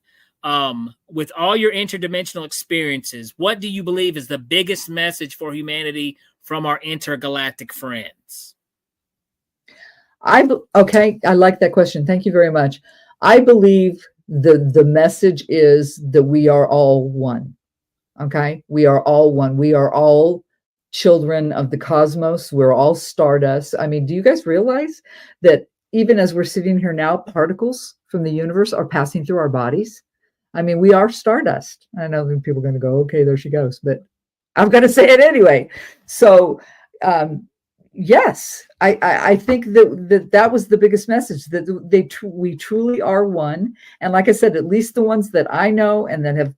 With all your interdimensional experiences, what do you believe is the biggest message for humanity from our intergalactic friends? Okay, I like that question. Thank you very much. I believe the message is that we are all one. Okay, we are all one. We are all children of the cosmos. We're all stardust. I mean, do you guys realize that even as we're sitting here now, particles from the universe are passing through our bodies? I mean, we are stardust. I know that people are going to go, okay, there she goes, but I'm going to say it anyway. So, yes, I think that was the biggest message, that we truly are one. And like I said, at least the ones that I know and that have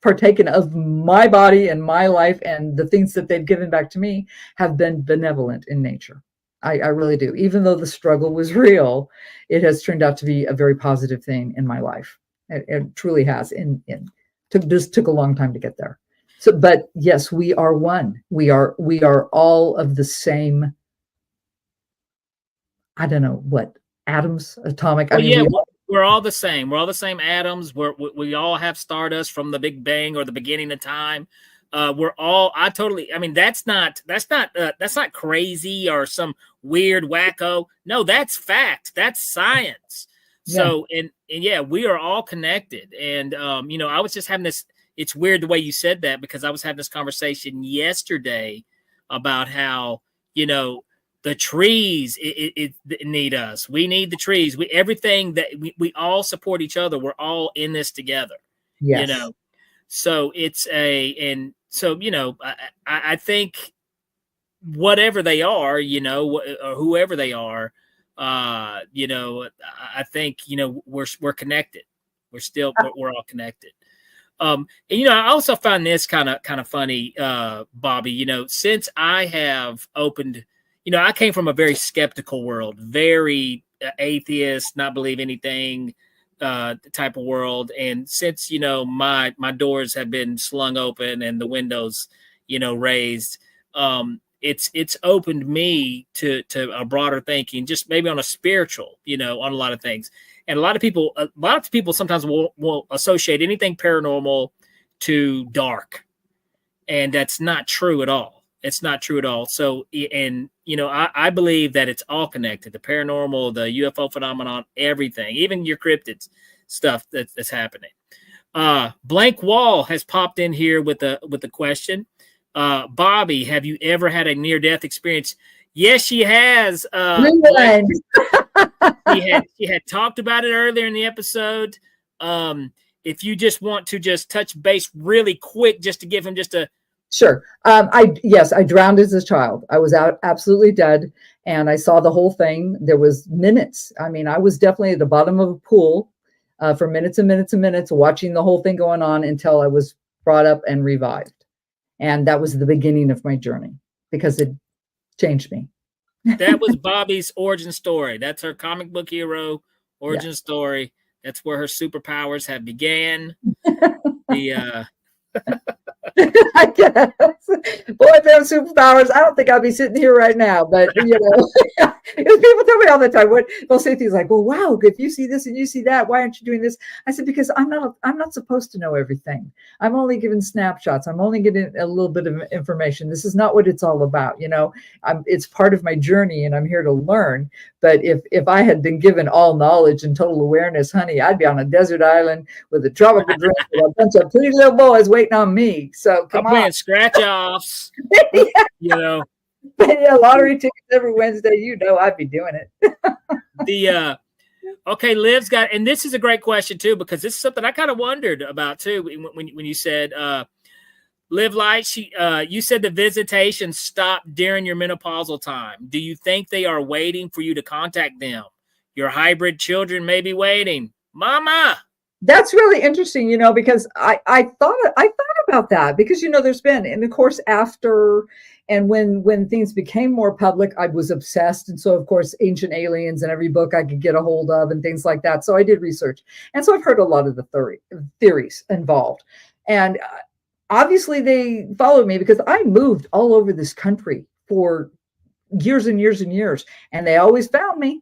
partaken of my body and my life and the things that they've given back to me have been benevolent in nature. I really do. Even though the struggle was real, it has turned out to be a very positive thing in my life. It truly has. Took a long time to get there. So, but yes, we are one. We are all of the same. I don't know what atoms, atomic. Well, I mean, we're all the same. We're all the same atoms. We all have stardust from the Big Bang or the beginning of time. We're all. I mean, that's not crazy or some weird wacko. No, that's fact. That's science. So and yeah, we are all connected. And I was just having this. It's weird the way you said that, because I was having this conversation yesterday about how the trees it need us. We need the trees. Everything that we all support each other. We're all in this together. yes. So it's I think whatever they are, or whoever they are, I think we're connected. We're all connected. And I also found this kind of funny, Bobbi. Since I have opened, I came from a very skeptical world, very atheist, not believe anything type of world. And since my doors have been slung open and the windows raised, it's opened me to a broader thinking, just maybe on a spiritual, on a lot of things. And a lot of people sometimes will associate anything paranormal to dark, and that's not true at all. It's not true at all. So, and I believe that it's all connected: the paranormal, the UFO phenomenon, everything, even your cryptids stuff that's happening. Blank Wall has popped in here with a question. Bobbi, have you ever had a near-death experience? Yes, she has. She had talked about it earlier in the episode. If you just want to just touch base really quick, just to give him just a Sure. I drowned as a child. I was out absolutely dead, and I saw the whole thing. There was minutes. I mean, I was definitely at the bottom of a pool for minutes and minutes and minutes, watching the whole thing going on until I was brought up and revived. And that was the beginning of my journey, because it changed me. That was Bobbi's origin story. That's her comic book hero origin story. That's where her superpowers have began. I guess. Boy, if they have superpowers, I don't think I'd be sitting here right now. But people tell me all the time, they'll say things like, "Well, wow, if you see this and you see that, why aren't you doing this?" I said, because I'm not supposed to know everything. I'm only given snapshots. I'm only getting a little bit of information. This is not what it's all about. It's part of my journey, and I'm here to learn. But if I had been given all knowledge and total awareness, honey, I'd be on a desert island with a tropical drink with a bunch of pretty little boys waiting on me. So come on, scratch offs. Lottery tickets every Wednesday. I'd be doing it. Okay, Liv's got, and this is a great question too, because this is something I kind of wondered about too when you said Live Light. You said the visitation stopped during your menopausal time. Do you think they are waiting for you to contact them? Your hybrid children may be waiting, Mama. That's really interesting, because I thought about that, because there's been, and of course after, and when things became more public, I was obsessed, and so of course Ancient Aliens and every book I could get a hold of and things like that. So I did research, and so I've heard a lot of the theories involved, and obviously they followed me, because I moved all over this country for years and years and years, and they always found me.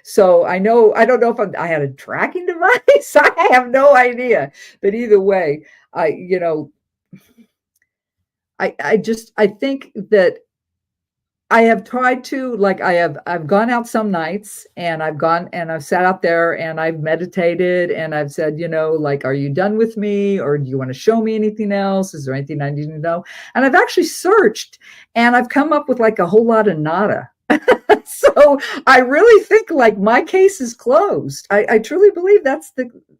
So I don't know if I had a tracking device. I have no idea. But either way, I think that I have tried to, I've gone out some nights, and I've sat out there and I've meditated, and I've said, are you done with me, or do you want to show me anything else? Is there anything I need to know? And I've actually searched, and I've come up with a whole lot of nada. So I really think my case is closed. I truly believe that's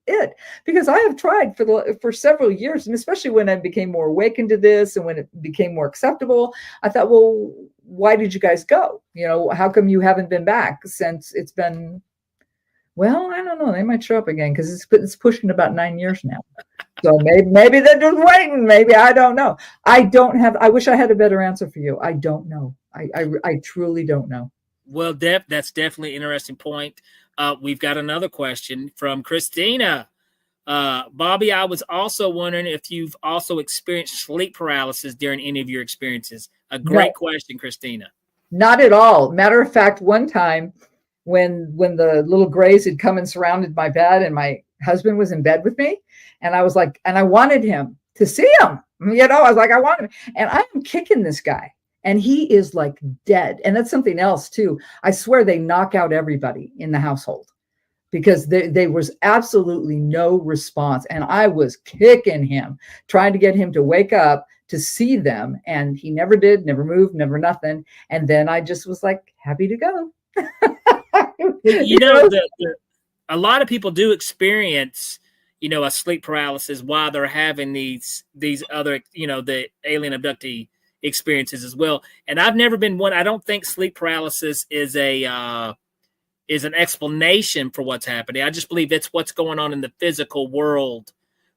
it, because I have tried for several years, and especially when I became more awakened to this and when it became more acceptable, I thought, well, why did you guys go? How come you haven't been back since it's been, well, I don't know. They might show up again, because it's pushing about 9 years now. So maybe they're just waiting. Maybe, I don't know. I wish I had a better answer for you. I don't know. I truly don't know. Well, that's definitely an interesting point. We've got another question from Christina. Bobbi, I was also wondering if you've also experienced sleep paralysis during any of your experiences. A great question, Christina. Not at all. Matter of fact, one time when the little grays had come and surrounded my bed and my husband was in bed with me, and I was like, and I wanted him to see him. You know, I was like, I want him. And I'm kicking this guy. And he is like dead. And that's something else too. I swear they knock out everybody in the household because there was absolutely no response. And I was kicking him, trying to get him to wake up to see them. And he never did, never moved, never nothing. And then I just was like, happy to go. You know, a lot of people do experience, you know, a sleep paralysis while they're having these other, you know, the alien abductee experiences as well. And I've never been one. I don't think sleep paralysis is an explanation for what's happening. I just believe it's what's going on in the physical world,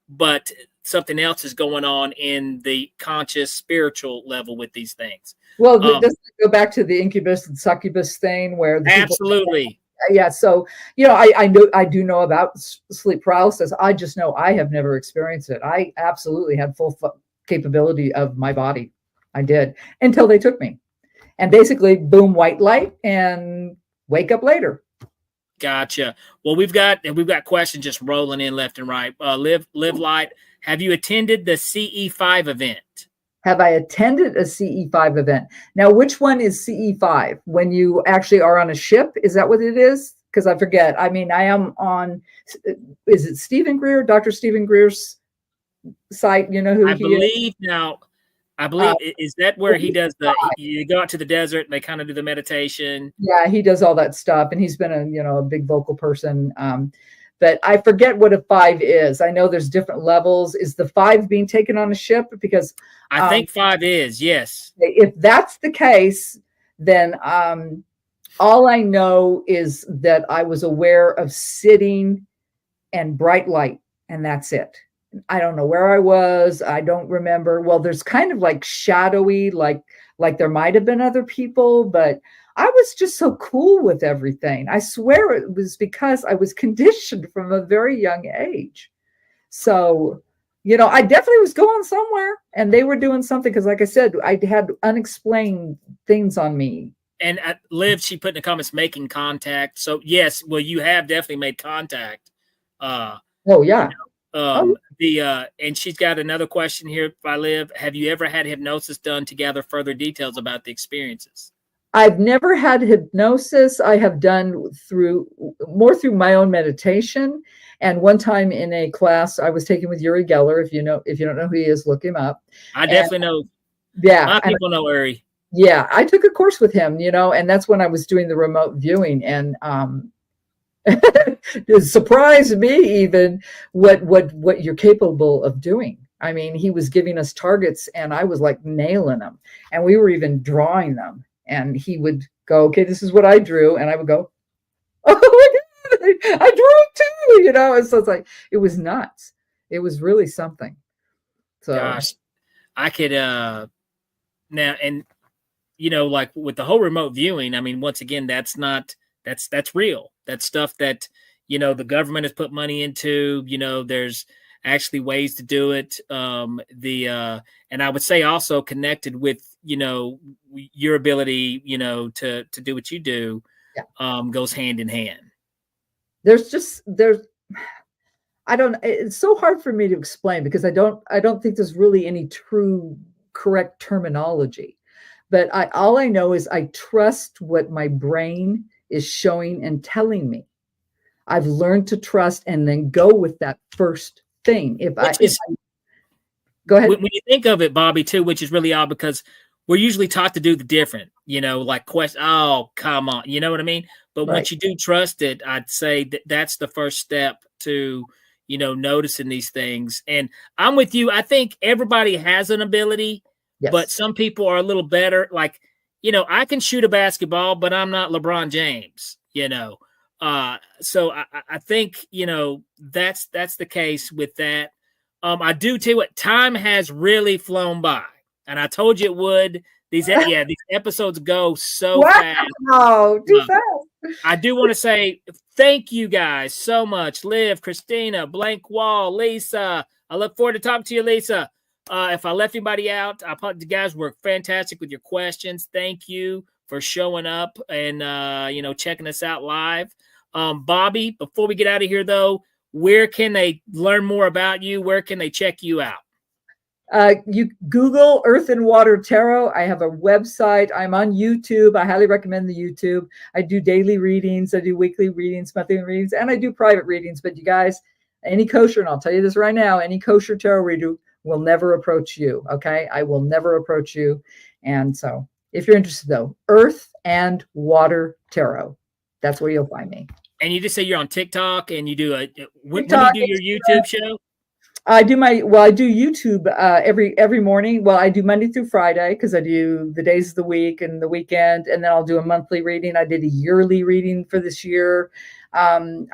but something else is going on in the conscious spiritual level with these things. Well, doesn't it go back to the incubus and succubus thing where absolutely. Yeah. So, you know, I do know about sleep paralysis. I just know I have never experienced it. I absolutely had full capability of my body. I did until they took me, and basically boom, white light and wake up later. Gotcha. Well, we've got questions just rolling in left and right. Live Light. Have you attended the CE5 event? Have I attended a CE5 event? Now, which one is CE5? When you actually are on a ship? Is that what it is? Because I forget. I mean, I am on, is it Stephen Greer, Dr. Stephen Greer's site? You know who I believe now. I believe, is that where he does you go out to the desert and they kind of do the meditation? Yeah, he does all that stuff. And he's been a big vocal person. But I forget what a 5 is. I know there's different levels. Is the 5 being taken on a ship? Because I think 5 is, yes. If that's the case, then all I know is that I was aware of sitting and bright light, and that's it. I don't know where I was. I don't remember. Well, there's kind of like shadowy, like there might have been other people, but I was just so cool with everything. I swear it was because I was conditioned from a very young age. So, you know, I definitely was going somewhere and they were doing something because, like I said, I had unexplained things on me. And Liv, she put in the comments, making contact. So, yes, well, you have definitely made contact. Oh, yeah. And she's got another question here by Liv. Have you ever had hypnosis done to gather further details about the experiences? I've never had hypnosis. I have done through my own meditation. And one time in a class I was taking with Uri Geller, if you don't know who he is, look him up. I definitely know. Yeah. A lot of people know Uri. Yeah. I took a course with him, and that's when I was doing the remote viewing. And it surprised me even what you're capable of doing. I mean, he was giving us targets and I was like nailing them, and we were even drawing them. And he would go, okay, this is what I drew. And I would go, oh my God, I drew too, And so it's like, it was nuts. It was really something. So gosh, I could, now, and like with the whole remote viewing, I mean, once again, that's real. That's stuff that, the government has put money into, there's actually ways to do it. And I would say also connected with, your ability, to do what you do, goes hand in hand. It's so hard for me to explain because I don't think there's really any true correct terminology, but all I know is I trust what my brain is showing and telling me. I've learned to trust and then go with that first thing. Go ahead. When you think of it, Bobbi, too, which is really odd because we're usually taught to do the different, like question. Oh, come on. You know what I mean? But once you do trust it, I'd say that's the first step to, noticing these things. And I'm with you. I think everybody has an ability, but some people are a little better. Like, I can shoot a basketball, but I'm not LeBron James, So I think, that's the case with that. I do tell you what, time has really flown by. And I told you it would. These episodes go so wow, fast. Too fast. I do want to say thank you guys so much. Liv, Christina, Blank Wall, Lisa. I look forward to talking to you, Lisa. If I left anybody out, you guys were fantastic with your questions. Thank you for showing up and checking us out live. Bobbi, before we get out of here, though, where can they learn more about you? Where can they check you out? You Google Earth and Water Tarot. I have a website. I'm on YouTube. I highly recommend the YouTube. I do daily readings. I do weekly readings, monthly readings, and I do private readings. But you guys, any kosher, and I'll tell you this right now, any kosher tarot reader will never approach you. Okay. I will never approach you. And so if you're interested though, Earth and Water Tarot, that's where you'll find me. And you just say you're on TikTok and you do when do you do your YouTube show? I do YouTube every morning. Well, I do Monday through Friday because I do the days of the week and the weekend, and then I'll do a monthly reading. I did a yearly reading for this year, and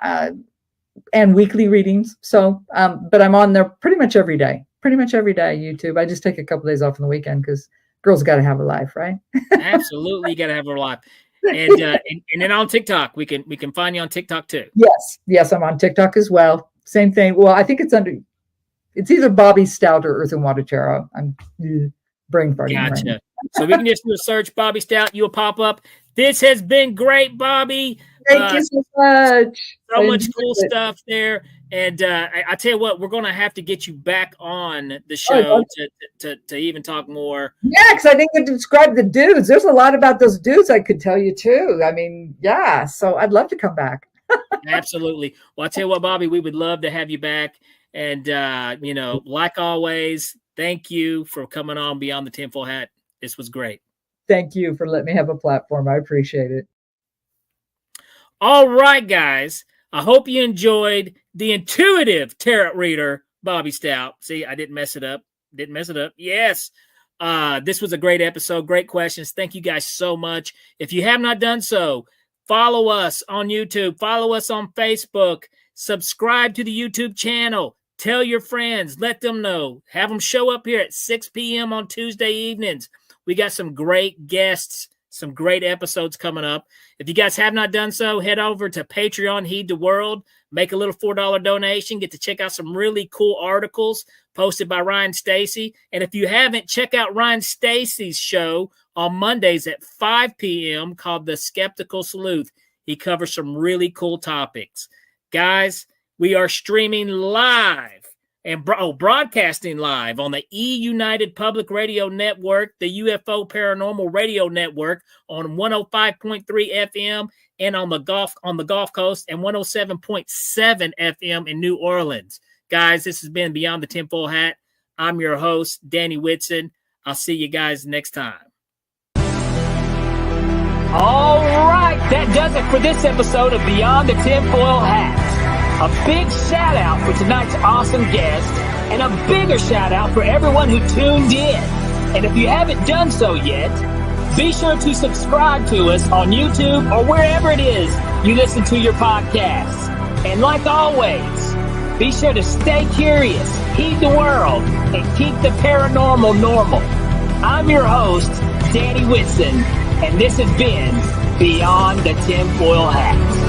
weekly readings. So, but I'm on there pretty much every day. YouTube. I just take a couple days off on the weekend because girls got to have a life, right? Absolutely, you got to have a life. And then on TikTok, we can find you on TikTok too. Yes, I'm on TikTok as well. Same thing. Well, I think it's either Bobbi Stout or Earth and Water Tarot. I'm brain farting. Gotcha. Right. So we can just do a search Bobbi Stout. You'll pop up. This has been great, Bobbi. Thank you so much. So much cool stuff there. And I tell you what, we're going to have to get you back on the show to even talk more. Yeah, because I didn't get to describe the dudes. There's a lot about those dudes I could tell you too. I mean, yeah. So I'd love to come back. Absolutely. Well, I tell you what, Bobbi, we would love to have you back. And, like always, thank you for coming on Beyond the Tinfoil Hat. This was great. Thank you for letting me have a platform. I appreciate it. All right, guys. I hope you enjoyed the intuitive tarot reader, Bobbi Stout. See, I didn't mess it up. Yes. This was a great episode. Great questions. Thank you guys so much. If you have not done so, follow us on YouTube. Follow us on Facebook. Subscribe to the YouTube channel. Tell your friends. Let them know. Have them show up here at 6 p.m. on Tuesday evenings. We got some great guests, some great episodes coming up. If you guys have not done so, head over to Patreon, Heed the World. Make a little $4 donation. Get to check out some really cool articles posted by Ryan Stacy. And if you haven't, check out Ryan Stacy's show on Mondays at 5 p.m. called The Skeptical Sleuth. He covers some really cool topics. Guys, we are streaming live and broadcasting live on the E-United Public Radio Network, the UFO Paranormal Radio Network on 105.3 FM and on the Gulf Coast and 107.7 FM in New Orleans. Guys, this has been Beyond the Tinfoil Hat. I'm your host, Danny Whitson. I'll see you guys next time. All right, that does it for this episode of Beyond the Tinfoil Hat. A big shout out for tonight's awesome guest, and a bigger shout out for everyone who tuned in. And if you haven't done so yet, be sure to subscribe to us on YouTube or wherever it is you listen to your podcasts. And like always, be sure to stay curious, heed the world, and keep the paranormal normal. I'm your host, Danny Whitson, and this has been Beyond the Tinfoil Hat.